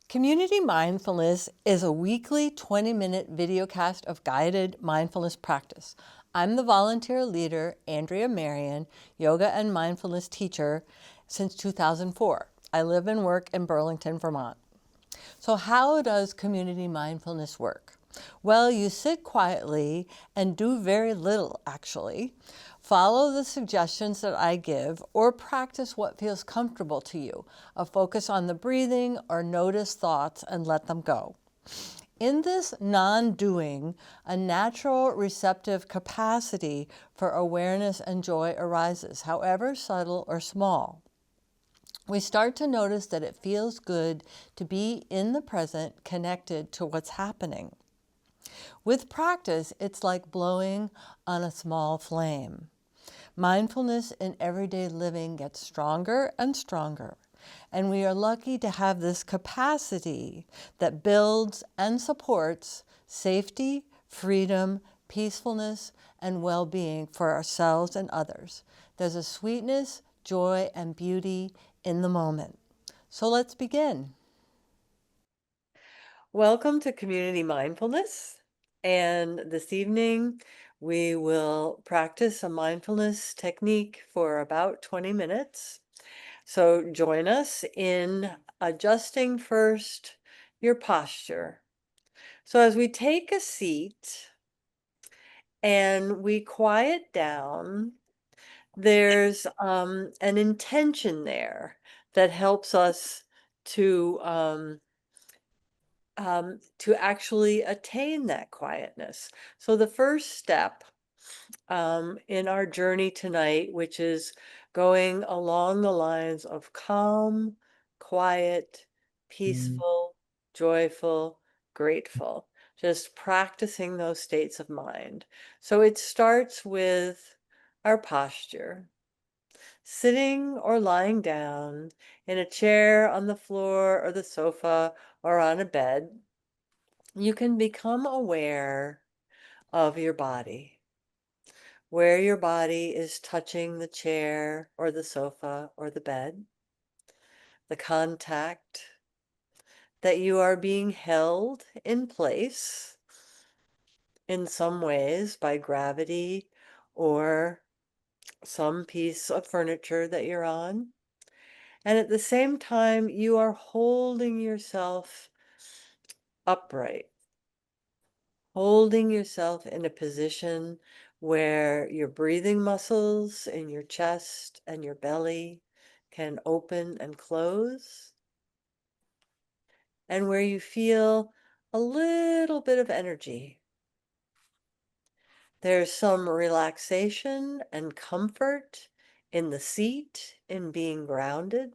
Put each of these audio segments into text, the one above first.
Community Mindfulness is a weekly 20-minute videocast of guided mindfulness practice. I'm the volunteer leader, Andrea Marion, yoga and mindfulness teacher since 2004. I live and work in Burlington, Vermont. So how does community mindfulness work? Well, you sit quietly and do very little, actually. Follow the suggestions that I give or practice what feels comfortable to you. A focus on the breathing or notice thoughts and let them go. In this non-doing, a natural receptive capacity for awareness and joy arises, however subtle or small. We start to notice that it feels good to be in the present, connected to what's happening. With practice, it's like blowing on a small flame. Mindfulness in everyday living gets stronger and stronger, and we are lucky to have this capacity that builds and supports safety, freedom, peacefulness, and well-being for ourselves and others. There's a sweetness, joy, and beauty in the moment. So let's begin. Welcome to Community Mindfulness. And this evening, we will practice a mindfulness technique for about 20 minutes. So join us in adjusting first your posture. So as we take a seat and we quiet down, there's an intention there that helps us to actually attain that quietness. So the first step in our journey tonight, which is going along the lines of calm, quiet, peaceful, joyful, grateful, just practicing those states of mind. So it starts with our posture. Sitting or lying down in a chair, on the floor, or the sofa, or on a bed, you can become aware of your body, where your body is touching the chair or the sofa or the bed, the contact that you are being held in place in some ways by gravity or some piece of furniture that you're on. And at the same time, you are holding yourself upright, holding yourself in a position where your breathing muscles in your chest and your belly can open and close, and where you feel a little bit of energy. There's some relaxation and comfort in the seat, in being grounded.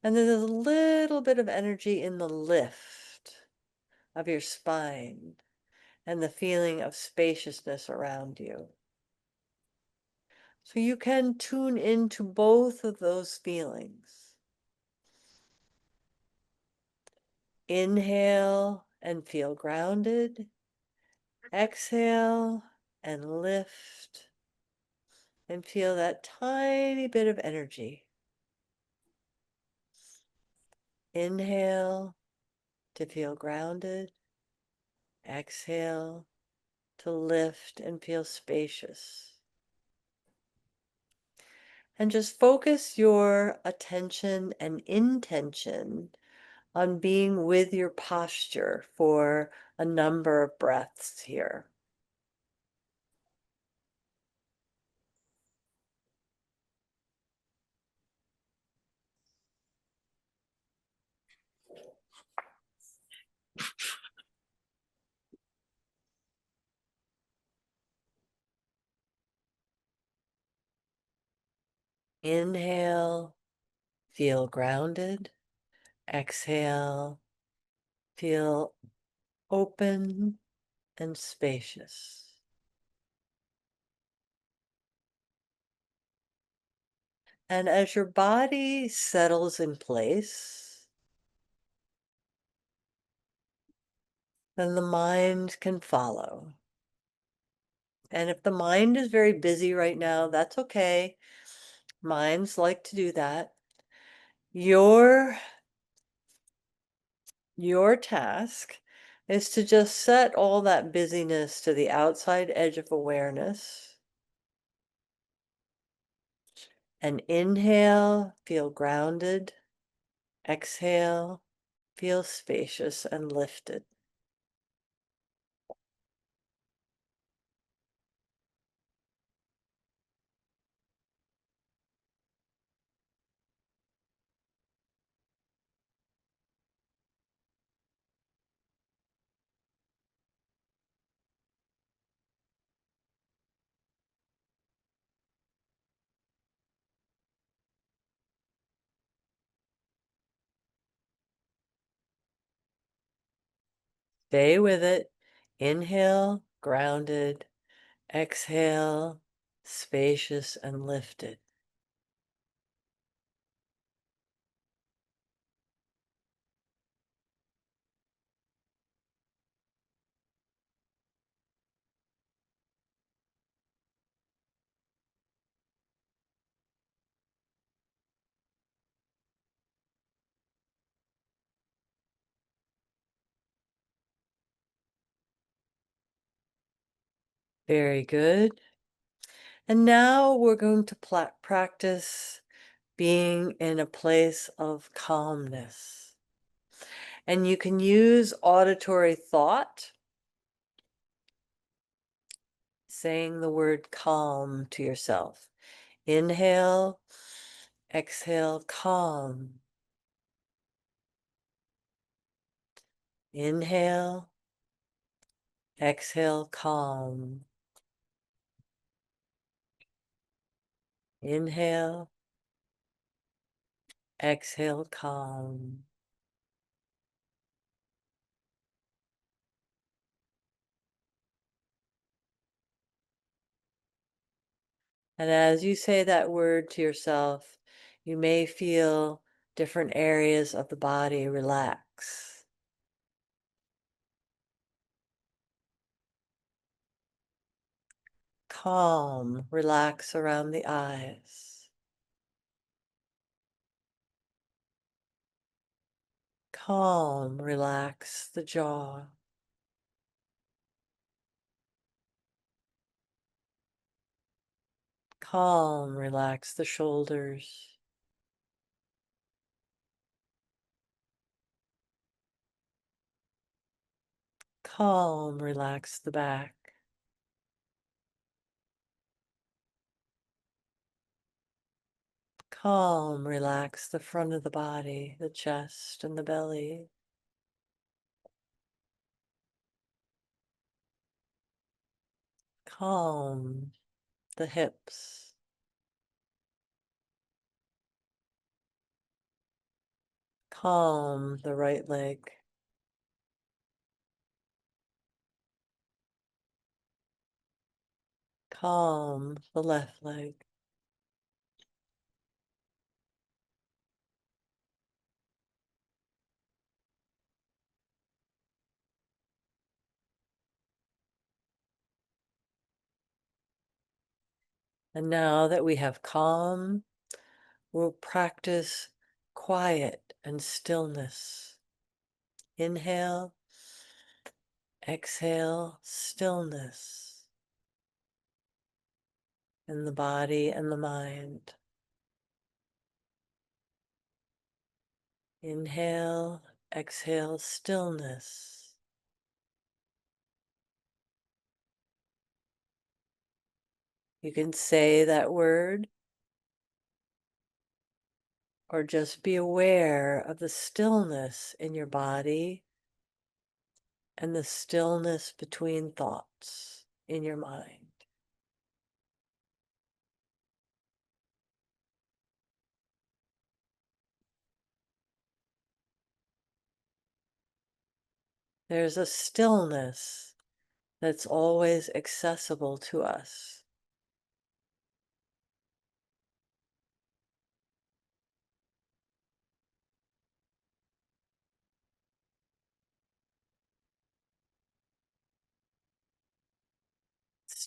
And then there's a little bit of energy in the lift of your spine and the feeling of spaciousness around you. So you can tune into both of those feelings. Inhale and feel grounded. Exhale and lift and feel that tiny bit of energy. Inhale to feel grounded. Exhale to lift and feel spacious. And just focus your attention and intention on being with your posture for a number of breaths here. Inhale, feel grounded. Exhale, feel open and spacious. And as your body settles in place, then the mind can follow. And if the mind is very busy right now, that's okay. Minds like to do that. Your Your task is to just set all that busyness to the outside edge of awareness. And inhale, feel grounded. Exhale, feel spacious and lifted. Stay with it. Inhale, grounded. Exhale, spacious and lifted. Very good. And now we're going to practice being in a place of calmness. And you can use auditory thought, saying the word calm to yourself. Inhale, exhale, calm. Inhale, exhale, calm. Inhale, exhale, calm. And as you say that word to yourself, you may feel different areas of the body relax. Calm, relax around the eyes. Calm, relax the jaw. Calm, relax the shoulders. Calm, relax the back. Calm, relax the front of the body, the chest and the belly. Calm, the hips. Calm, the right leg. Calm, the left leg. And now that we have calm, we'll practice quiet and stillness. Inhale, exhale, stillness in the body and the mind. Inhale, exhale, stillness. You can say that word or just be aware of the stillness in your body and the stillness between thoughts in your mind. There's a stillness that's always accessible to us.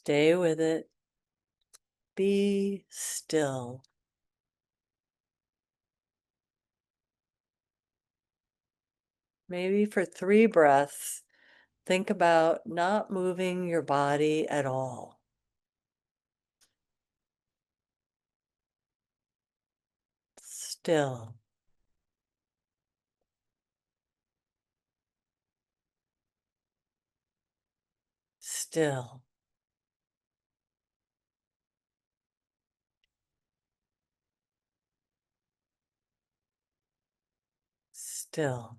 Stay with it. Be still. Maybe for 3 breaths, think about not moving your body at all. Still, still, still.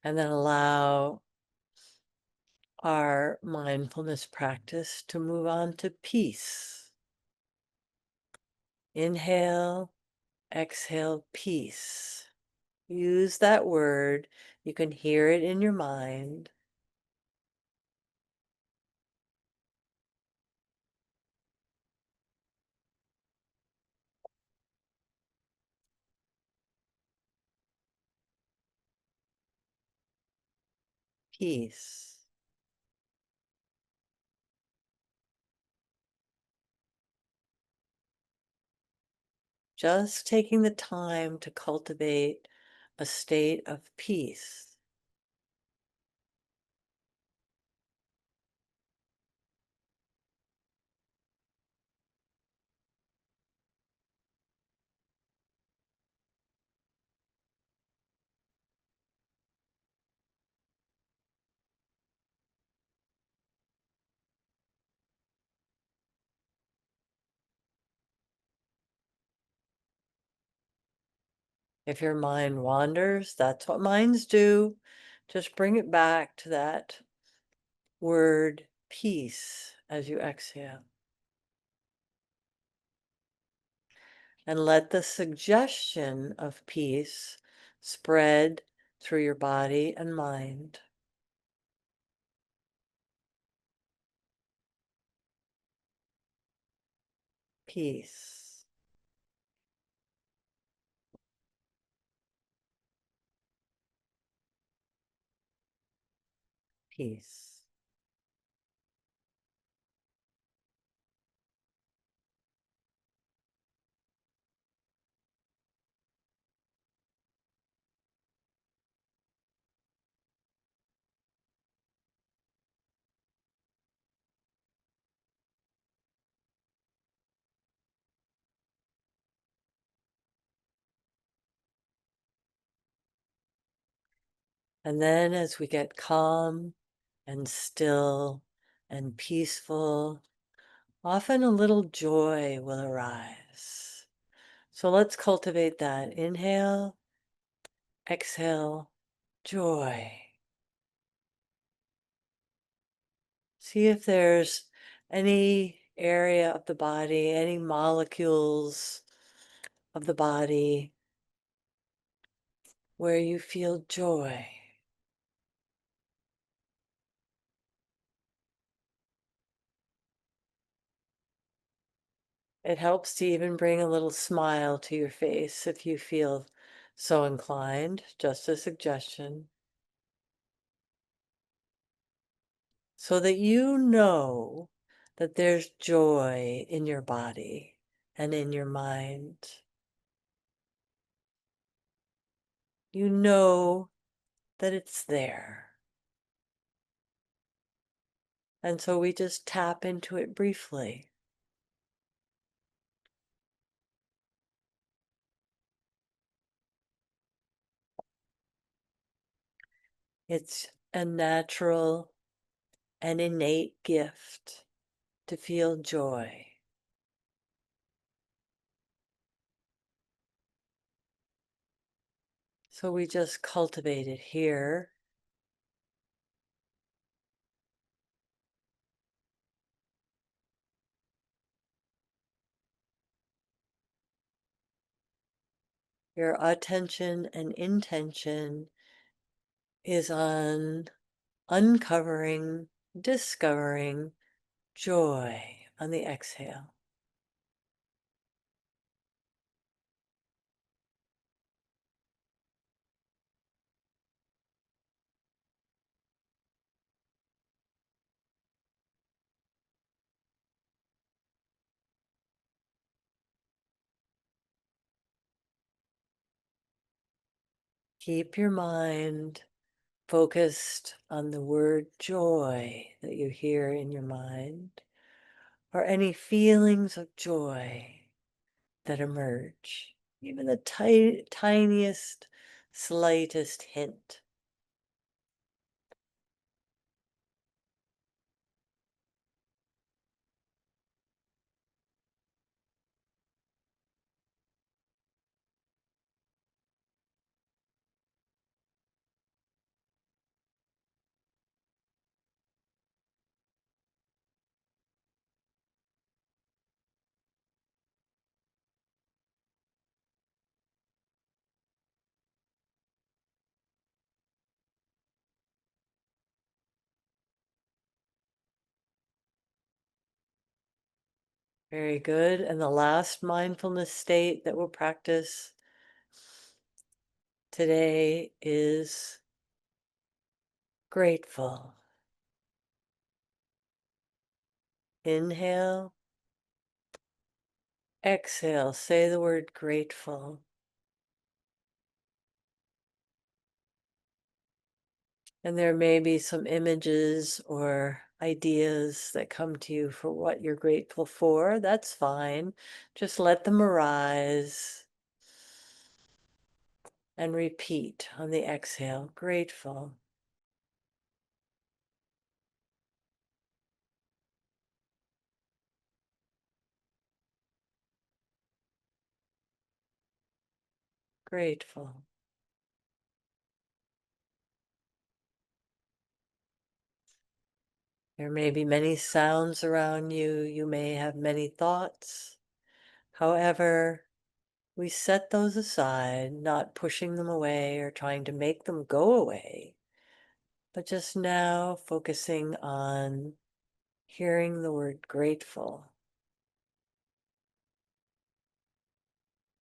And then allow our mindfulness practice to move on to peace. Inhale, exhale, peace. Use that word. You can hear it in your mind. Peace. Just taking the time to cultivate a state of peace. If your mind wanders, that's what minds do. Just bring it back to that word peace as you exhale. And let the suggestion of peace spread through your body and mind. Peace, peace. And then as we get calm and still and peaceful, often a little joy will arise. So let's cultivate that. Inhale, exhale, joy. See if there's any area of the body, any molecules of the body where you feel joy. It helps to even bring a little smile to your face if you feel so inclined, just a suggestion, so that you know that there's joy in your body and in your mind. You know that it's there. And so we just tap into it briefly. It's a natural and innate gift to feel joy. So we just cultivate it here. Your attention and intention is on uncovering, discovering joy on the exhale. Keep your mind focused on the word joy that you hear in your mind, or any feelings of joy that emerge, even the tiniest, slightest hint. Very good. And the last mindfulness state that we'll practice today is grateful. Inhale, exhale, say the word grateful. And there may be some images or ideas that come to you for what you're grateful for. That's fine. Just let them arise and repeat on the exhale. Grateful. Grateful. There may be many sounds around you. You may have many thoughts. However, we set those aside, not pushing them away or trying to make them go away, but just now focusing on hearing the word grateful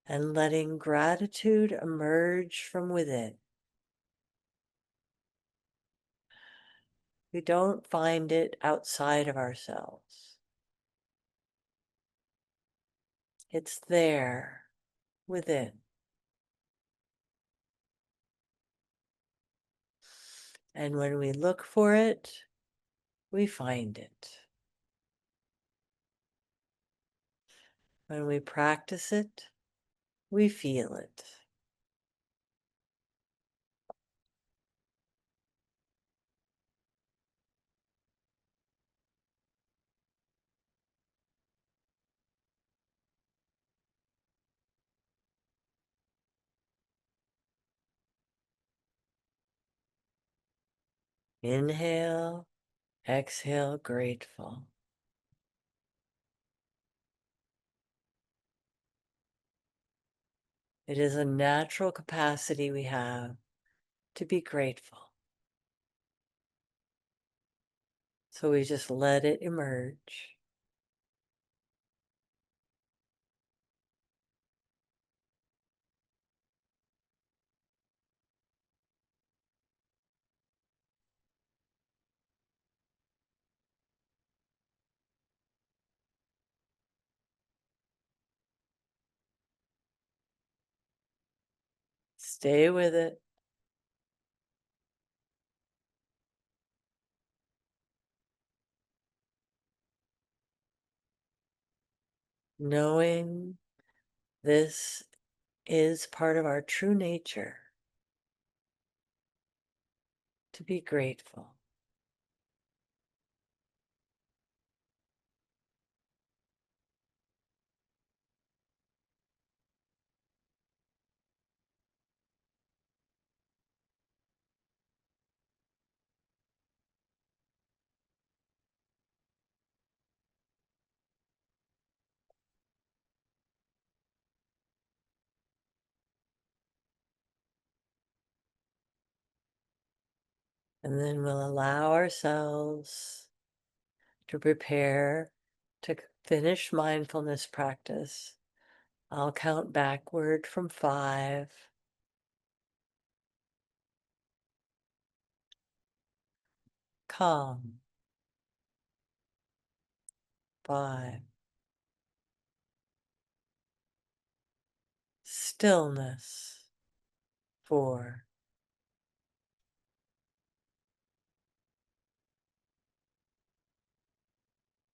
and letting gratitude emerge from within. We don't find it outside of ourselves. It's there within. And when we look for it, we find it. When we practice it, we feel it. Inhale, exhale, grateful. It is a natural capacity we have to be grateful. So we just let it emerge. Stay with it. Knowing this is part of our true nature to be grateful. And then we'll allow ourselves to prepare to finish mindfulness practice. I'll count backward from 5. Calm. 5. Stillness. 4.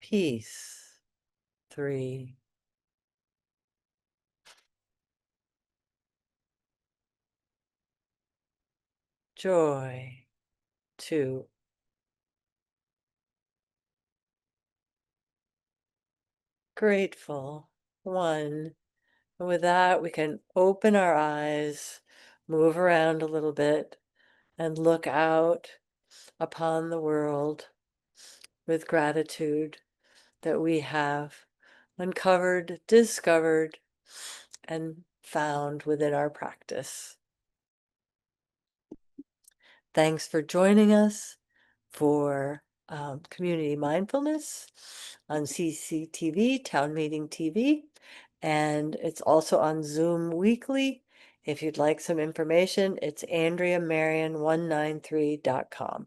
peace, 3, joy, 2, grateful, 1. And with that, we can open our eyes, move around a little bit, and look out upon the world with gratitude that we have uncovered, discovered, and found within our practice. Thanks for joining us for Community Mindfulness on CCTV, Town Meeting TV, and it's also on Zoom weekly. If you'd like some information, it's AndreaMarion193.com.